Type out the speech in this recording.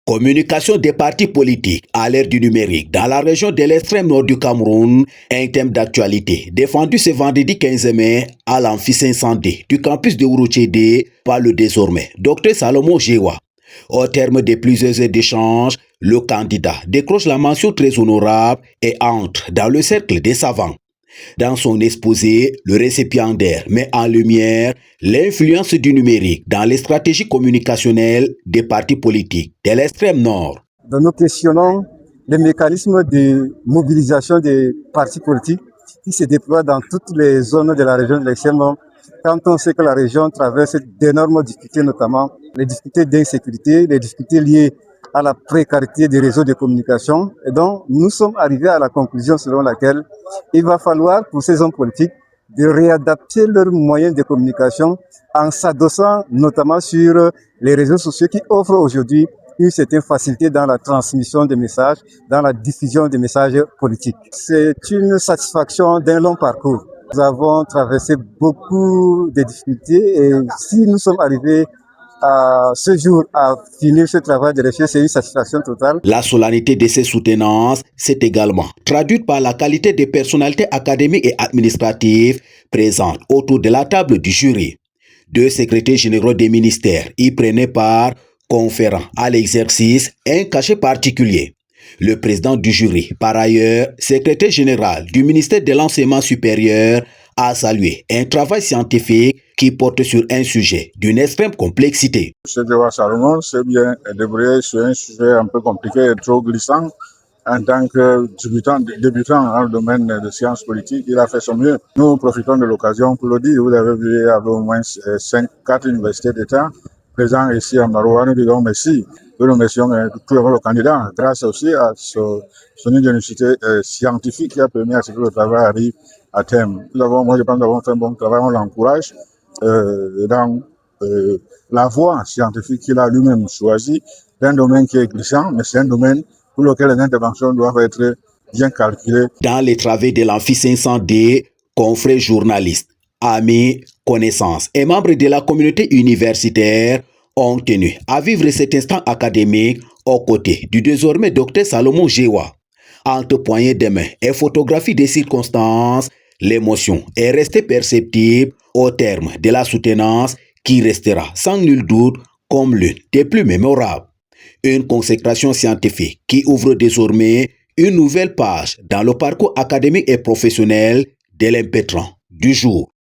Communication des partis politiques à l'ère du numérique dans la région de l'extrême nord du Cameroun, un thème d'actualité défendu ce vendredi 15 mai à l'amphi 500D du campus de Ourochedé par le désormais Dr Salomon Jewa. Au terme de plusieurs heures d'échanges, le candidat décroche la mention très honorable et entre dans le cercle des savants. Dans son exposé, le récipiendaire met en lumière l'influence du numérique dans les stratégies communicationnelles des partis politiques de l'extrême nord. Nous questionnons les mécanismes de mobilisation des partis politiques qui se déploient dans toutes les zones de la région de l'extrême nord. Quand on sait que la région traverse d'énormes difficultés, notamment les difficultés d'insécurité, les difficultés liées à la précarité des réseaux de communication. Et donc, nous sommes arrivés à la conclusion selon laquelle il va falloir pour ces hommes politiques de réadapter leurs moyens de communication en s'adossant notamment sur les réseaux sociaux qui offrent aujourd'hui une certaine facilité dans la transmission des messages, dans la diffusion des messages politiques. C'est une satisfaction d'un long parcours. Nous avons traversé beaucoup de difficultés et si nous sommes arrivés à ce jour à finir ce travail de recherche, c'est une satisfaction totale. La solennité de ces soutenances s'est également traduite par la qualité des personnalités académiques et administratives présentes autour de la table du jury. 2 secrétaires généraux des ministères y prenaient part, conférant à l'exercice un cachet particulier. Le président du jury, par ailleurs, secrétaire général du ministère de l'Enseignement supérieur, a salué un travail scientifique qui porte sur un sujet d'une extrême complexité. M. Jewa Salomon s'est bien débrouillé sur un sujet un peu compliqué et trop glissant. En tant que débutant dans le domaine des sciences politiques, il a fait son mieux. Nous profitons de l'occasion pour le dire. Vous avez vu, il y avait au moins 4 universités d'État présentes ici à Maroua. Nous disons merci. Nous remercions tout le candidat grâce aussi à son université scientifique qui a permis à ce que le travail arrive à terme. Moi, je pense que nous avons fait un bon travail, on l'encourage dans la voie scientifique qu'il a lui-même choisie, d'un domaine qui est glissant, mais c'est un domaine pour lequel les interventions doivent être bien calculées. Dans les travaux de l'amphi 500D, confrères journalistes, amis, connaissances et membres de la communauté universitaire ont tenu à vivre cet instant académique aux côtés du désormais Dr Salomon Jewa. Entre poignées de main et photographies des circonstances, l'émotion est restée perceptible au terme de la soutenance qui restera sans nul doute comme l'une des plus mémorables. Une consécration scientifique qui ouvre désormais une nouvelle page dans le parcours académique et professionnel de l'impétrant du jour.